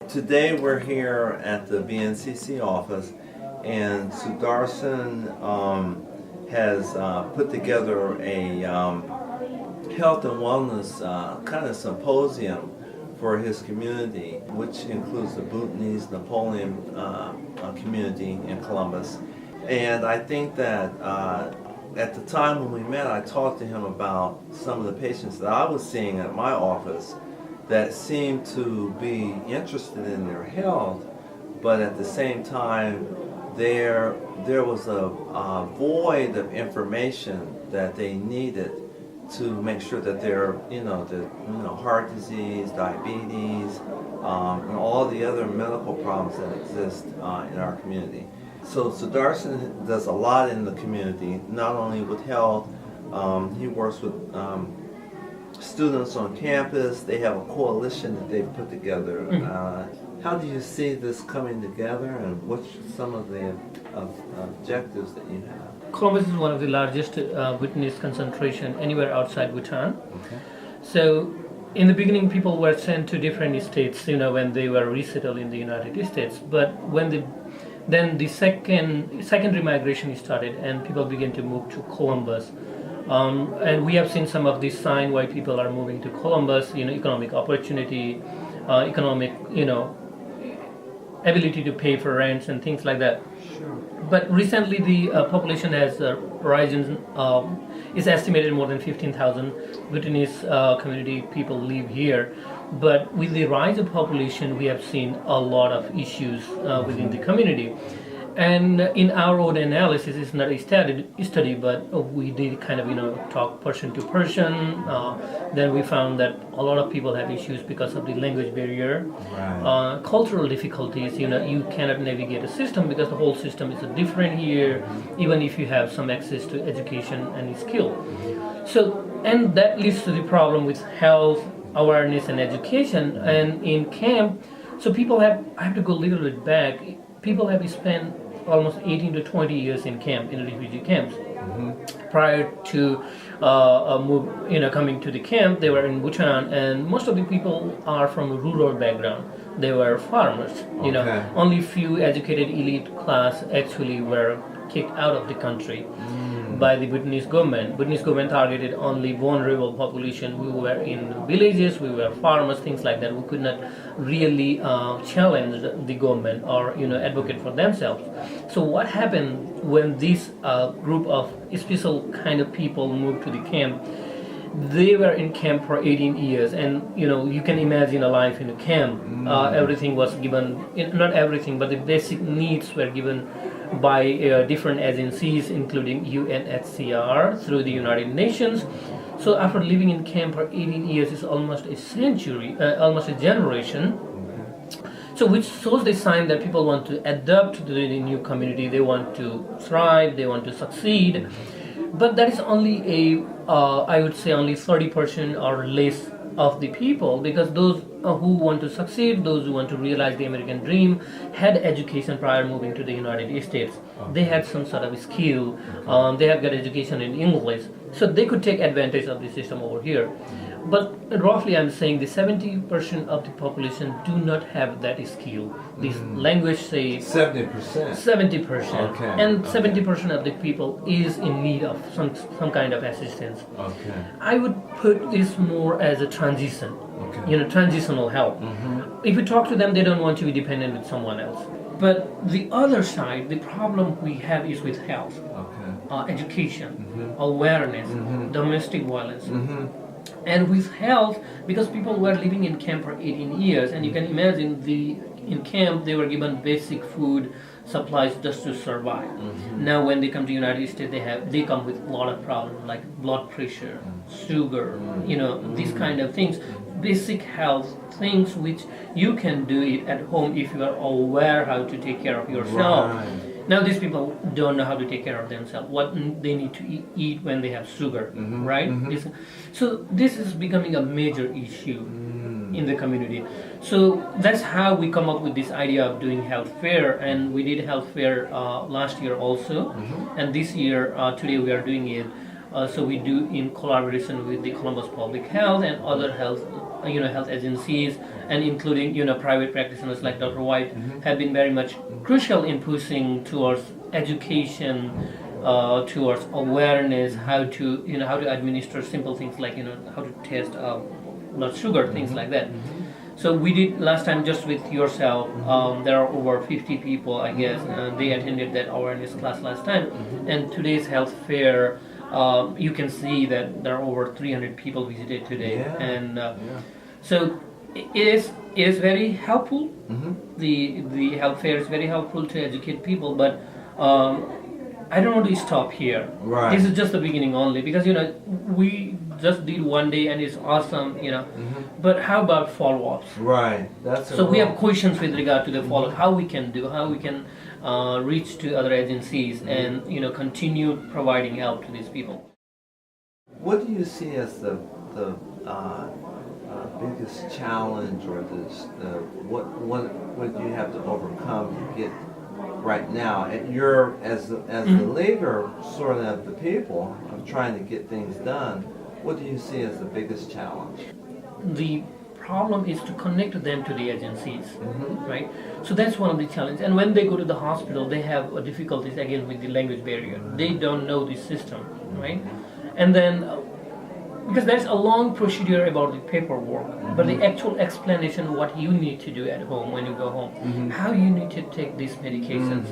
Today we're here at the BNCC office, and Sudarshan has put together a health and wellness kind of symposium for his community, which includes the Bhutanese-Nepali community in Columbus. And I think that at the time when we met, I talked to him about some of the patients that I was seeing at my office that seemed to be interested in their health, but at the same time, there was a void of information that they needed to make sure that their heart disease, diabetes, and all the other medical problems that exist in our community. So Sudarshan does a lot in the community, not only with health. He works with students on campus. They have a coalition that they've put together. How do you see this coming together, and what's some of the objectives that you have? Columbus is one of the largest Bhutanese concentration anywhere outside Bhutan. Okay. So in the beginning, people were sent to different states, when they were resettled in the United States. But then the secondary migration started, and people began to move to Columbus. And we have seen some of these signs why people are moving to Columbus. Economic opportunity, economic, ability to pay for rents and things like that. Sure. But recently, the population has risen. Is estimated more than 15,000 Bhutanese community people live here. But with the rise of population, we have seen a lot of issues within the community. And in our own analysis, it's not a study, but we did kind of, talk person to person. Then we found that a lot of people have issues because of the language barrier, Right. Cultural difficulties. You cannot navigate a system because the whole system is different here, even if you have some access to education and skill. So, and that leads to the problem with health, awareness, and education. And in camp, so I have to go a little bit back. People have spent almost 18 to 20 years in camp, in refugee camps. Prior to coming to the camp, they were in Bhutan, and most of the people are from a rural background. They were farmers. Okay. Only few educated elite class actually were kicked out of the country by the Bhutanese government. Bhutanese government targeted only vulnerable population. We were in villages, we were farmers, things like that. We could not really challenge the government or advocate for themselves. So what happened when this group of special kind of people moved to the camp? They were in camp for 18 years, and you can imagine a life in a camp. Everything was given, not everything, but the basic needs were given by different agencies, including UNHCR through the United Nations. So after living in camp for 18 years, it's almost a century, almost a generation. So which shows the sign that people want to adapt to the new community. They want to thrive, they want to succeed. But that is only I would say only 30% or less of the people, because those who want to succeed, those who want to realize the American dream, had education prior moving to the United States. They had some sort of skill, they had got education in English, so they could take advantage of the system over here. But roughly I'm saying the 70% of the population do not have that skill. This language say 70%. 70%. Okay. And 70% of the people is in need of some kind of assistance. Okay. I would put this more as a transition. Okay. Transitional help. If you talk to them, they don't want to be dependent with someone else. But the other side, the problem we have is with health, education, awareness, domestic violence. And with health, because people were living in camp for 18 years, and you can imagine in camp they were given basic food supplies just to survive. Now when they come to United States, they come with a lot of problems like blood pressure, sugar, these kind of things, basic health things which you can do it at home if you are aware how to take care of yourself. Right. Now these people don't know how to take care of themselves, what they need to eat when they have sugar, right? So this is becoming a major issue in the community. So that's how we come up with this idea of doing health fair, and we did health fair last year also, and this year, today we are doing it. So we do in collaboration with the Columbus Public Health and other health agencies and including private practitioners like Dr. White have been very much crucial in pushing towards education, towards awareness, how to administer simple things like how to test blood sugar, things like that. So we did last time just with yourself. There are over 50 people, I guess. They attended that awareness class last time, and today's health fair. You can see that there are over 300 people visited today, and so it is very helpful. The health fair is very helpful to educate people, but I don't want to stop here. Right. This is just the beginning only, because we just did one day and it's awesome, but how about follow-ups? Right. So we have questions with regard to the follow-up, how we can reach to other agencies and continue providing help to these people. What do you see as the biggest challenge, or what do you have to overcome to get right now? And you're as the leader, sort of the people, of trying to get things done. What do you see as the biggest challenge? The problem is to connect them to the agencies, right? So that's one of the challenges. And when they go to the hospital, they have difficulties again with the language barrier. They don't know the system, right? And then because there's a long procedure about the paperwork, but the actual explanation what you need to do at home when you go home, how you need to take these medications.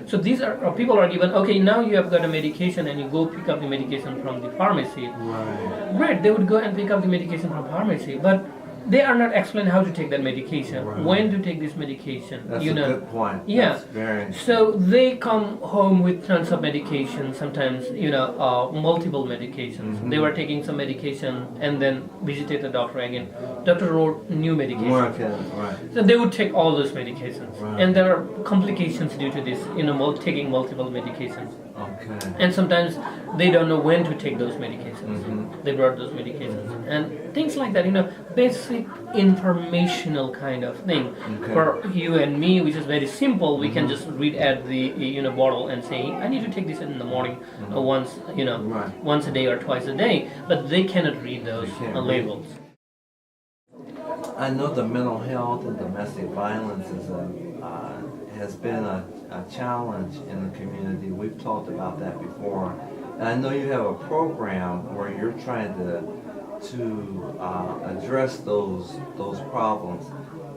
So these are people are given, okay, now you have got a medication and you go pick up the medication from the pharmacy. Right. Right, they would go and pick up the medication from pharmacy, but they are not explained how to take that medication, when to take this medication. That's a good point. Yeah. That's very So they come home with tons of medication, sometimes multiple medications. They were taking some medication and then visited the doctor again. Doctor wrote new medication. right. So they would take all those medications, and there are complications due to this, taking multiple medications. Okay. And sometimes they don't know when to take those medications. They brought those medications and things like that. Basic informational kind of thing. Okay. For you and me, which is very simple, we can just read at the bottle and say, I need to take this in the morning, once once a day or twice a day. But they cannot read those labels. I know the mental health and domestic violence has been a challenge in the community. We've talked about that before. And I know you have a program where you're trying to address those problems.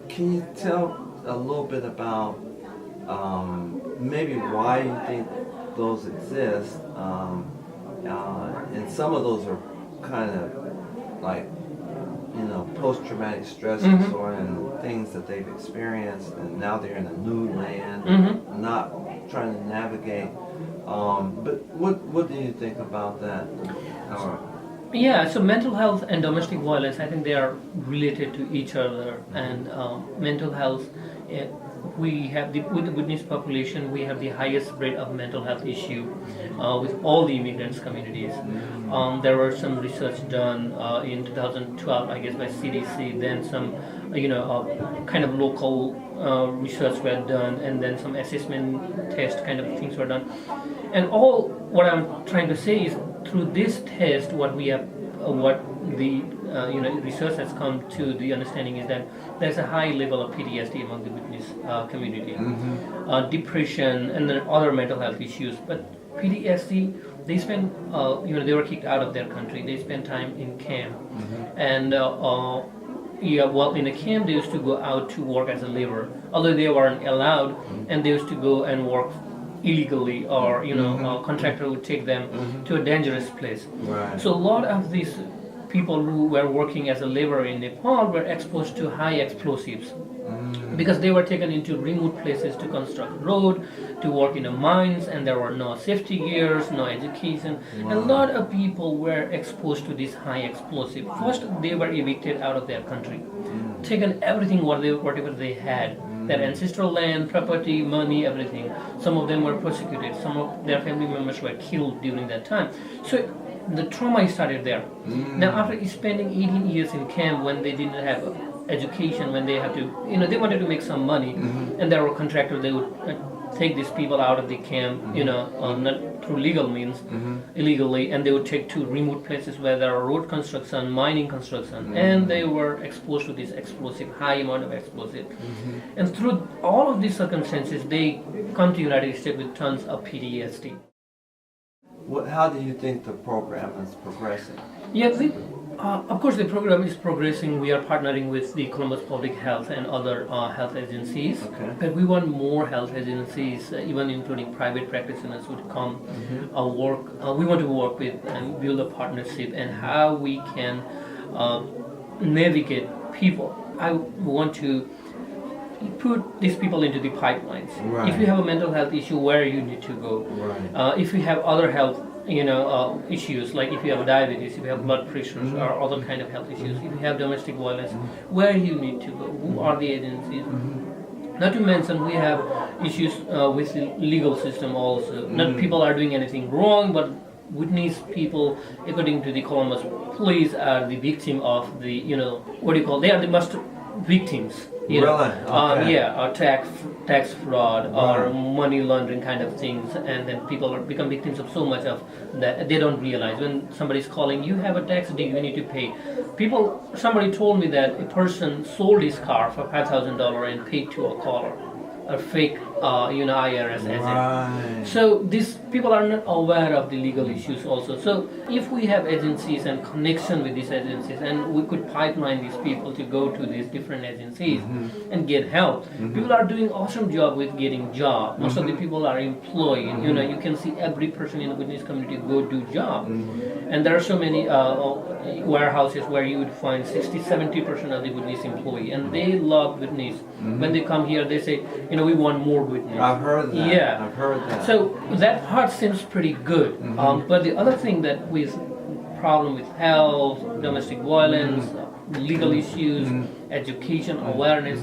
Can you tell a little bit about maybe why you think those exist? And some of those are kind of like post-traumatic stress disorder and things that they've experienced, and now they're in a new land, not trying to navigate. But what do you think about that? Yeah, so mental health and domestic violence, I think they are related to each other. And mental health, we have with the Bhutanese population, we have the highest rate of mental health issue with all the immigrants communities. There were some research done in 2012, I guess, by CDC. Then some, kind of local research were done, and then some assessment test kind of things were done. And what I'm trying to say is, through this test, what the research has come to the understanding is that there's a high level of PTSD among the Bhutanese community, depression, and then other mental health issues. But PTSD, they spend, they were kicked out of their country. They spent time in camp, and in a camp they used to go out to work as a laborer, although they weren't allowed, and they used to go and work illegally, or a contractor would take them to a dangerous place. Right. So a lot of these people who were working as a laborer in Nepal were exposed to high explosives because they were taken into remote places to construct road, to work in the mines, and there were no safety gears, no education. Wow. A lot of people were exposed to this high explosive. First, they were evicted out of their country, taken everything whatever they had, their ancestral land, property, money, everything. Some of them were persecuted. Some of their family members were killed during that time. So the trauma started there. Now, after spending 18 years in camp, when they didn't have education, when they had to, they wanted to make some money, and there were contractors, they would take these people out of the camp, not through legal means, illegally, and they would take to remote places where there are road construction, mining construction, and they were exposed to this high amount of explosive. And through all of these circumstances, they come to United States with tons of PTSD. How do you think the program is progressing? Yeah, of course the program is progressing. We are partnering with the Columbus Public Health and other health agencies. Okay. But we want more health agencies, even including private practitioners, would come work. We want to work with and build a partnership and how we can navigate people. I want to put these people into the pipelines. Right. If you have a mental health issue, where you need to go. Right. If you have other health issues, like if you have diabetes, if you have blood pressures or other kind of health issues, if you have domestic violence, where you need to go, who are the agencies. Not to mention we have issues with the legal system also. Not people are doing anything wrong, but witness people, according to the Columbus police, are the victim of the, they are the most victims. Really? Okay. Tax fraud or money laundering kind of things, and then people become victims of so much of that they don't realize. When somebody's calling, you have a tax due, you need to pay. Somebody told me that a person sold his car for $5,000 and paid to a caller, a fake IRS agent. Right. So these people are not aware of the legal issues also. So if we have agencies and connection with these agencies, and we could pipeline these people to go to these different agencies and get help. People are doing awesome job with getting job. Most of the people are employed. You can see every person in the witness community go do job. And there are so many warehouses where you would find 60-70% of the witness employee, and they love witness. When they come here, they say, we want more witness. I've heard that. Yeah. I've heard that. So that part seems pretty good. But the other thing that with problem with health, domestic violence, legal issues, education, awareness,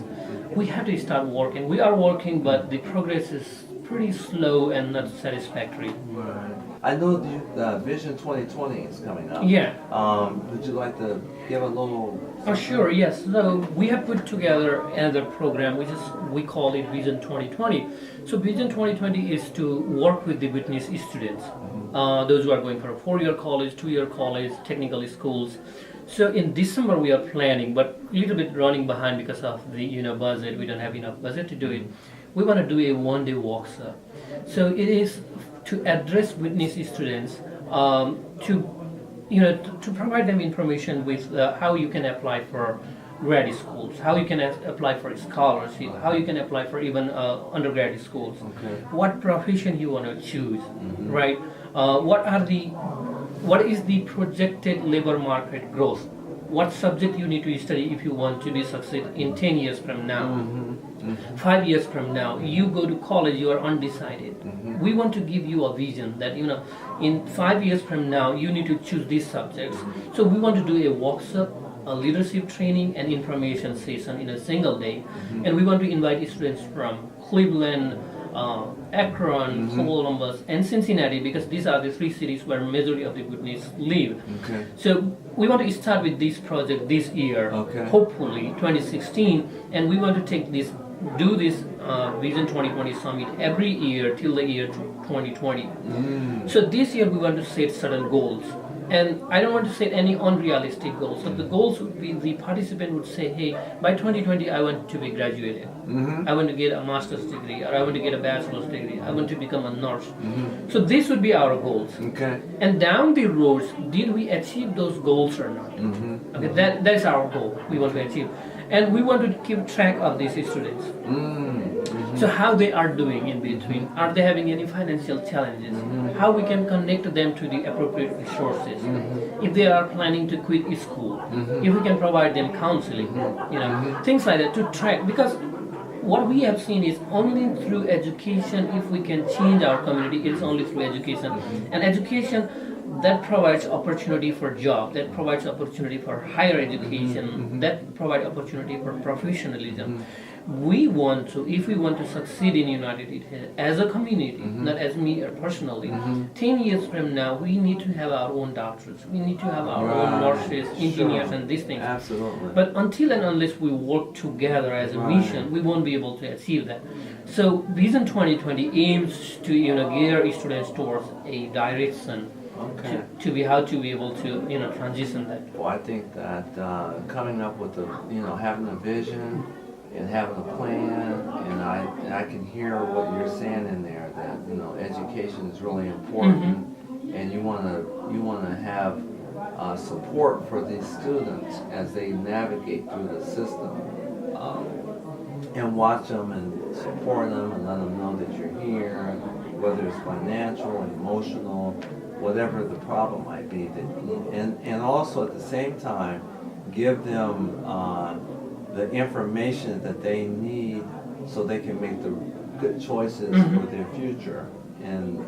we have to start working. We are working, but the progress is pretty slow and not satisfactory. Right. I know the Vision 2020 is coming up. Yeah. Would you like to give a little? Sure, yes. So we have put together another program, which is, we call it Vision 2020. So Vision 2020 is to work with the witness students, those who are going for a 4-year college, 2-year college, technical schools. So in December we are planning, but a little bit running behind because of the budget. We don't have enough budget to do it. We want to do a one-day workshop. So it is to address witness students, to provide them information with how you can apply for grad schools, how you can apply for scholarship, how you can apply for even undergraduate schools, what profession you want to choose, right? What is the projected labor market growth? What subject you need to study if you want to be succeed in 10 years from now, 5 years from now? You go to college, you are undecided. We want to give you a vision that in 5 years from now you need to choose these subjects. So we want to do a workshop, a leadership training and information session in a single day, and we want to invite students from Cleveland, Akron, Columbus, and Cincinnati, because these are the 3 cities where majority of the witness live. So we want to start with this project this year, hopefully 2016, and we want to do this Vision 2020 Summit every year till the year 2020. So this year we want to set certain goals. And I don't want to set any unrealistic goals. So the goals would be, the participant would say, hey, by 2020 I want to be graduated. I want to get a master's degree, or I want to get a bachelor's degree. I want to become a nurse. So this would be our goals. And down the roads, did we achieve those goals or not? Okay, that's our goal we want to achieve. And we want to keep track of these students. So how they are doing in between. Are they having any financial challenges? How we can connect them to the appropriate resources. If they are planning to quit school, if we can provide them counseling, things like that to track. Because what we have seen is only through education, if we can change our community, it is only through education. And education that provides opportunity for job, that provides opportunity for higher education, that provides opportunity for professionalism. we want to, if we want to succeed in United States as a community, not as me personally, 10 years from now, we need to have our own doctors. We need to have our own nurses, engineers, and these things. Absolutely. But until and unless we work together as a mission, we won't be able to achieve that. So Vision 2020 aims to, gear students towards a direction Okay. to be how to be able to, transition that. Well, I think that coming up with having a vision and having a plan, and I can hear what you're saying in there, that education is really important, and you wanna have support for these students as they navigate through the system, and watch them and support them and let them know that you're here, whether it's financial, emotional, whatever the problem might be, and also at the same time give them the information that they need so they can make the good choices for their future, and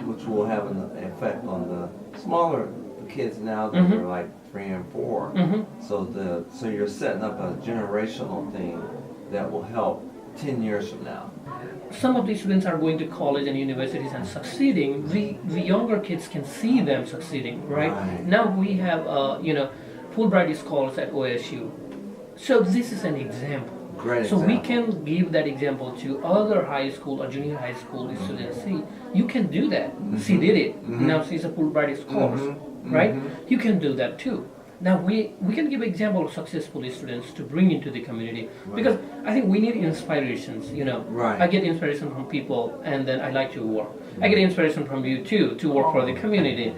which will have an effect on the smaller kids now that are like 3 and 4. So you're setting up a generational thing that will help 10 years from now. Some of these students are going to college and universities and succeeding. The younger kids can see them succeeding, right? Now we have, Fulbright scholars at OSU. So this is an example. Great so example. we can give that example to other high school or junior high school students. See, you can do that. She did it. Now she's a Fulbright scholar, right? You can do that too. Now we can give example of successful students to bring into the community, because I think we need inspirations. I get inspiration from people, and then I like to work. I get inspiration from you too to work for the community.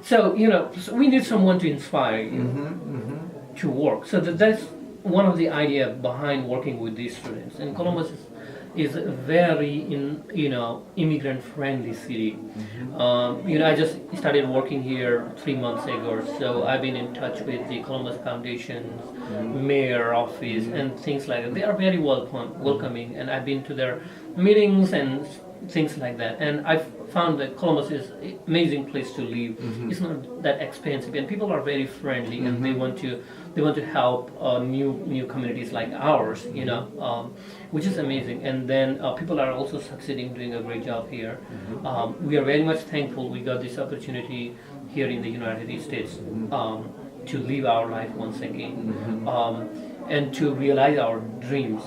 So so we need someone to inspire you to work. So that's one of the idea behind working with these students. And Columbus is a very immigrant friendly city. I just started working here 3 months ago, so I've been in touch with the Columbus Foundation's mayor office and things like that. They are very welcoming, and I've been to their meetings and things like that. And I've found that Columbus is an amazing place to live. It's not that expensive, and people are very friendly, and they want to help new communities like ours, which is amazing. And then people are also succeeding, doing a great job here. We are very much thankful we got this opportunity here in the United States to live our life once again. And to realize our dreams.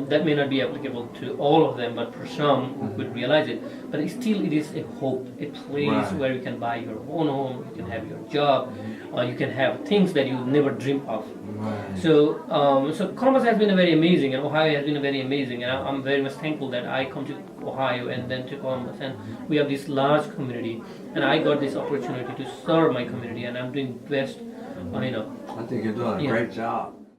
That may not be applicable to all of them, but for some would realize it. But still, it is a hope, a place where you can buy your own home, you can have your job, you can have things that you never dream of. So Columbus has been very amazing, and Ohio has been very amazing, and I'm very much thankful that I come to Ohio and then to Columbus, and we have this large community, and I got this opportunity to serve my community, and I'm doing best. I think you're doing a great job.